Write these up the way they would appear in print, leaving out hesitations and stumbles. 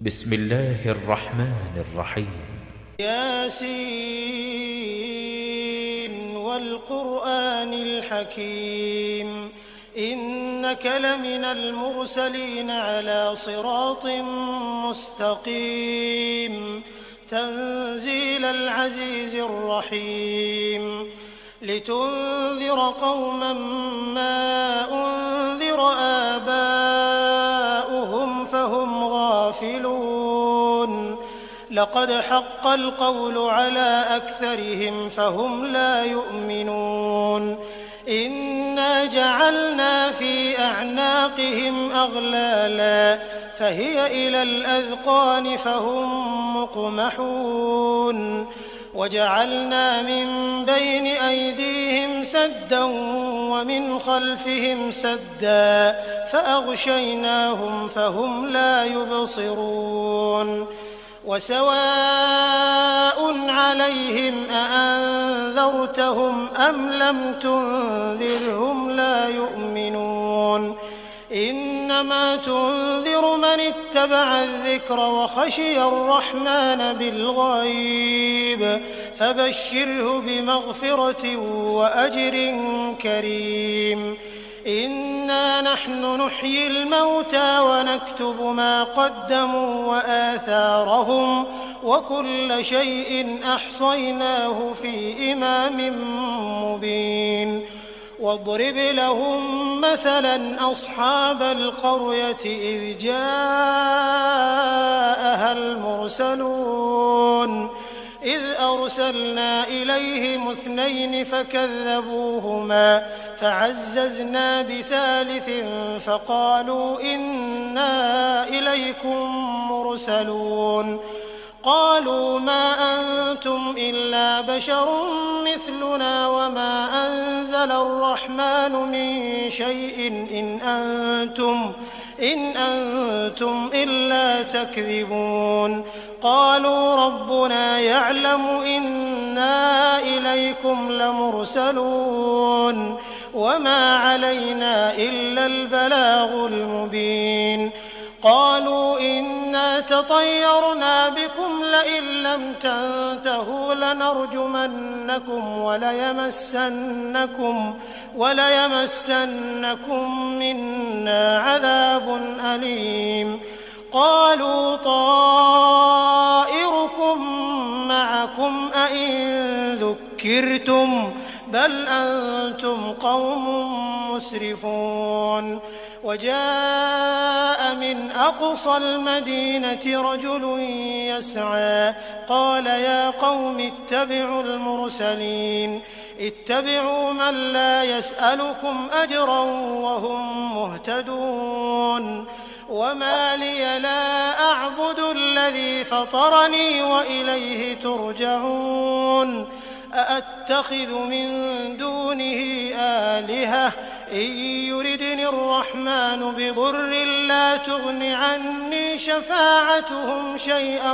بسم الله الرحمن الرحيم. ياسين والقرآن الحكيم إنك لمن المرسلين على صراط مستقيم تنزيل العزيز الرحيم لتنذر قوما ما أنذر آباؤهم فهم غافلون لقد حق القول على أكثرهم فهم لا يؤمنون إنا جعلنا في أعناقهم أغلالا فهي إلى الأذقان فهم مقمحون وجعلنا من بين أيديهم سدا ومن خلفهم سدا فأغشيناهم فهم لا يبصرون وسواء عليهم أأنذرتهم أم لم تنذرهم لا يؤمنون إنما تنذر من اتبع الذكر وخشي الرحمن بالغيب فبشره بمغفرة وأجر كريم إنا نحن نحيي الموتى ونكتب ما قدموا وآثارهم وكل شيء أحصيناه في إمام مبين واضرب لهم مثلا أصحاب القرية إذ جاءها المرسلون إذ أرسلنا إليهم 2 فكذبوهما فعززنا بثالث فقالوا إنا إليكم مرسلون قالوا ما أنتم إلا بشر مثلنا وما أنزل الرحمن من شيء إن أنتم إلا تكذبون قالوا ربنا يعلم إنا إليكم لمرسلون وما علينا إلا البلاغ المبين قالوا إنا تطيرنا بكم لئن لم تنتهوا لنرجمنكم وليمسنكم منا عذاب أليم قالوا طائركم معكم أئن ذكرتم بل أنتم قوم مسرفون وجاء من أقصى المدينة رجل يسعى قال يا قوم اتبعوا المرسلين اتبعوا من لا يسألكم أجرا وهم مهتدون وما لي لا أعبد الذي فطرني وإليه ترجعون أأتخذ من دونه آلهة إن يردني الرحمن بضر لا تغن عني شفاعتهم شيئا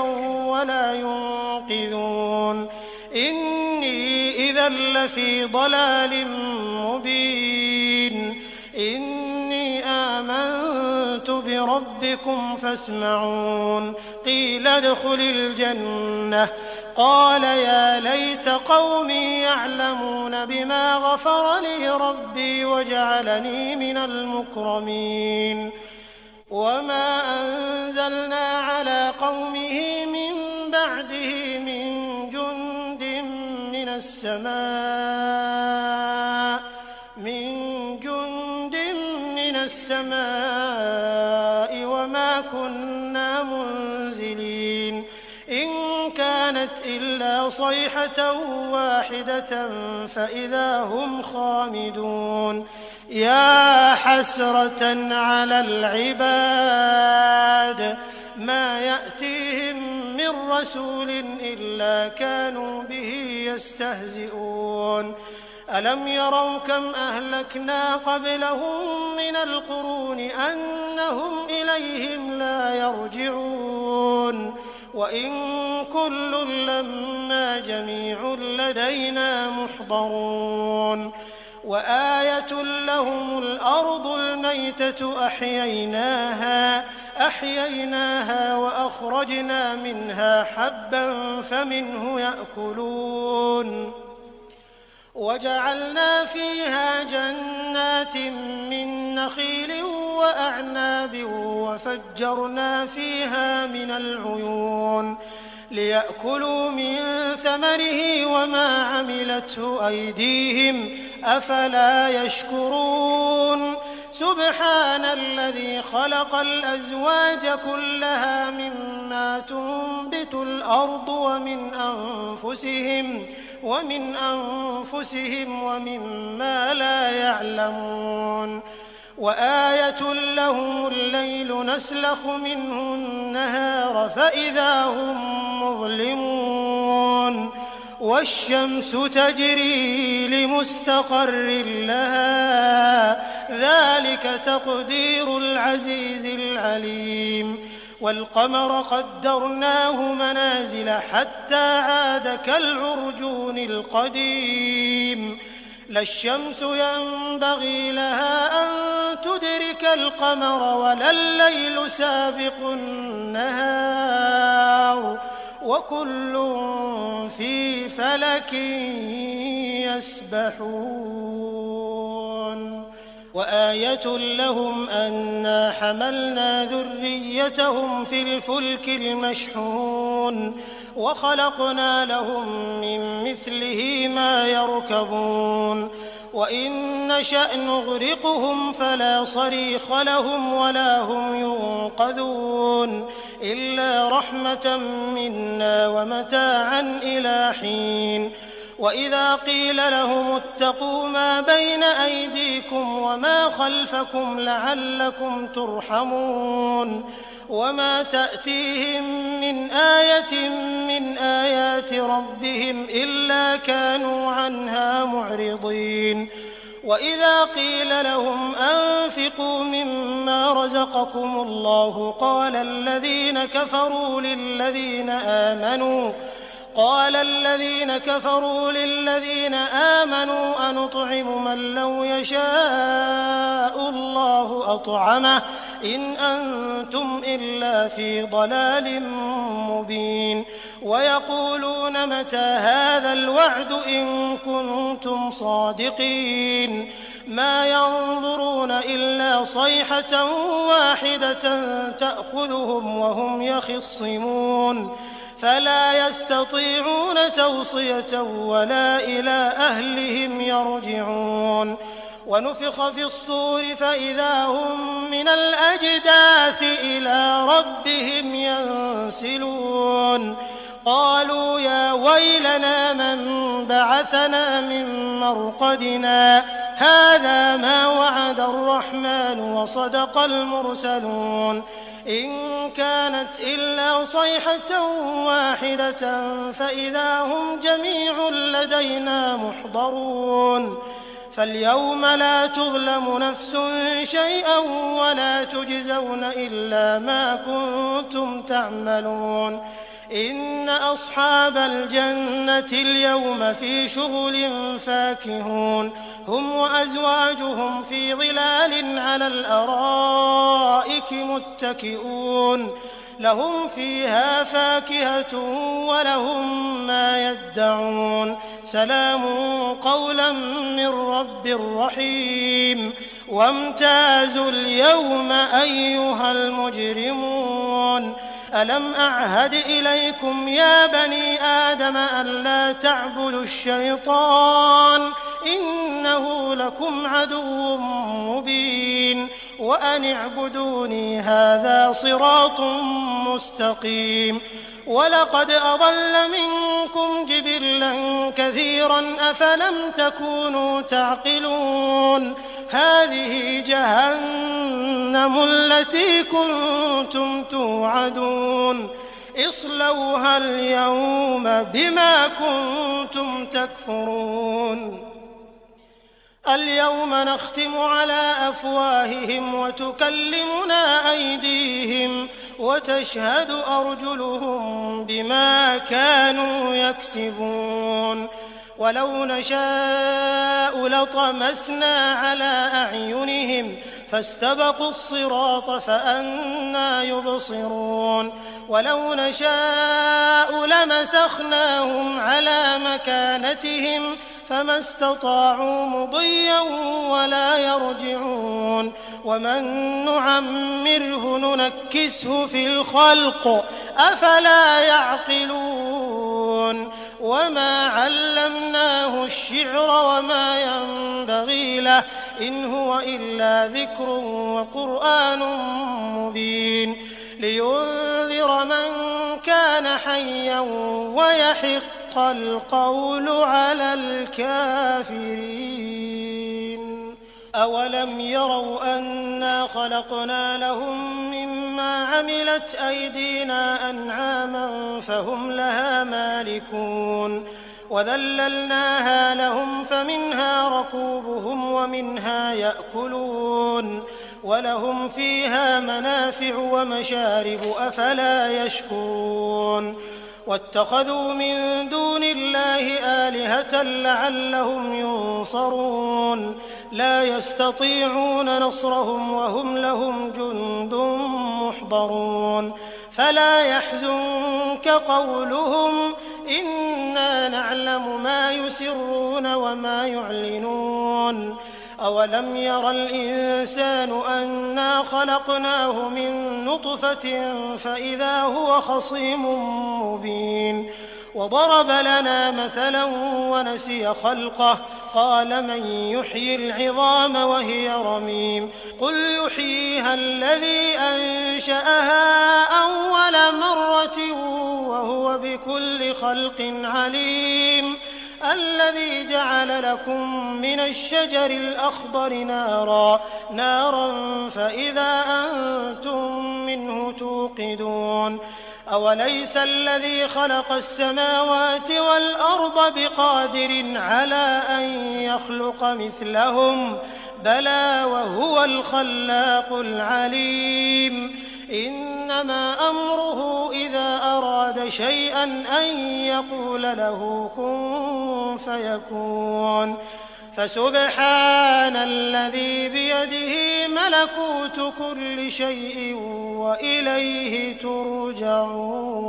ولا ينقذون إني إذا لفي ضلال مبين إني آمنت بربكم فاسمعون قيل ادخل الجنة قال يا ليت قومي يعلمون بما غفر لي ربي وجعلني من المكرمين وما أنزلنا على قومه من بعده من جند من السماء وما كنا منزلين إن كانت إلا صيحة واحدة فإذا هم خامدون يا حسرة على العباد ما يأتيهم من رسول إلا كانوا به يستهزئون ألم يروا كم أهلكنا قبلهم من القرون أنهم إليهم لا يرجعون وإن كل لما جميع لدينا محضرون وآية لهم الأرض الميتة أحييناها فأخرجنا منها حبا فمنه يأكلون وجعلنا فيها جنات من نخيل وأعناب وفجرنا فيها من العيون ليأكلوا من ثمره وما عملته أيديهم أفلا يشكرون سبحان الذي خلق الأزواج كلها مما تنبت الأرض ومن أنفسهم ومما لا يعلمون وآية لهم الليل نسلخ منه النهار فإذا هم مظلمون والشمس تجري لمستقر لها ذلك تقدير العزيز العليم والقمر قدرناه منازل حتى عاد كالعرجون القديم لا الشمس ينبغي لها أن تدرك القمر ولا الليل سابق النهار وكل في فلك يسبحون وآية لهم أنا حملنا ذريتهم في الفلك المشحون وخلقنا لهم من مثله ما يركبون وإن نشأ نغرقهم فلا صريخ لهم ولا هم ينقذون إلا رحمة منا ومتاعا إلى حين وإذا قيل لهم اتقوا ما بين أيديكم وما خلفكم لعلكم ترحمون وما تأتيهم من آية من آيات ربهم إلا كانوا عنها معرضين وإذا قيل لهم أنفقوا مما رزقكم الله قال الذين كفروا للذين آمنوا أنطعم من لو يشاء الله أطعمه إن أنتم إلا في ضلال مبين ويقولون متى هذا الوعد إن كنتم صادقين ما ينظرون إلا صيحة واحدة تأخذهم وهم يخصمون فلا يستطيعون توصية ولا إلى أهلهم يرجعون ونفخ في الصور فإذا هم من الأجداث إلى ربهم ينسلون قالوا يا ويلنا من بعثنا من مرقدنا هذا ما وعد الرحمن وصدق المرسلون إن كانت إلا صيحة واحدة فإذا هم جميع لدينا محضرون فاليوم لا تظلم نفس شيئا ولا تجزون إلا ما كنتم تعملون إن أصحاب الجنة اليوم في شغل فاكهون هم وأزواجهم في ظلال على الأرائك متكئون لهم فيها فاكهة ولهم ما يدعون سلام قولا من رب رحيم وامتازوا اليوم أيها المجرمون ألم أعهد إليكم يا بني آدم ألا تعبدوا الشيطان إنه لكم عدو مبين وأن اعبدوني هذا صراط مستقيم ولقد أضل منكم جبلا كثيرا أفلم تكونوا تعقلون هذه جهنم التي كنتم توعدون اصلوها اليوم بما كنتم تكفرون اليوم نختم على أفواههم وتكلمنا أيديهم وتشهد أرجلهم بما كانوا يكسبون ولو نشاء لطمسنا على أعينهم فاستبقوا الصراط فأنى يبصرون ولو نشاء لمسخناهم على مكانتهم فما استطاعوا مضيا ولا يرجعون ومن نعمره ننكسه في الخلق أفلا يعقلون وما علمناه الشعر وما ينبغي له إن هو إلا ذكر وقرآن مبين لينذر من كان حيا ويحق القول على الكافرين أولم يروا أنا خلقنا لهم مما عملت أيدينا أنعاما فهم لها مالكون وذللناها لهم فمنها ركوبهم ومنها يأكلون ولهم فيها منافع ومشارب أفلا يشكرون واتخذوا من دون الله آلهة لعلهم ينصرون لا يستطيعون نصرهم وهم لهم جند محضرون فلا يحزنك قولهم إنا نعلم ما يسرون وما يعلنون أولم ير الإنسان أنا خلقناه من نطفة فإذا هو خصيم مبين وضرب لنا مثلا ونسي خلقه قال من يحيي العظام وهي رميم قل يحييها الذي أنشأها أول مرة وهو بكل خلق عليم الذي جعل لكم من الشجر الأخضر نارا فإذا أنتم منه توقدون أوليس الذي خلق السماوات والأرض بقادر على أن يخلق مثلهم بلى وهو الخلاق العليم إنما أمره إذا أراد شيئا أن يقول له كن فيكون فسبحان الذي بيده ملكوت كل شيء وإليه ترجعون.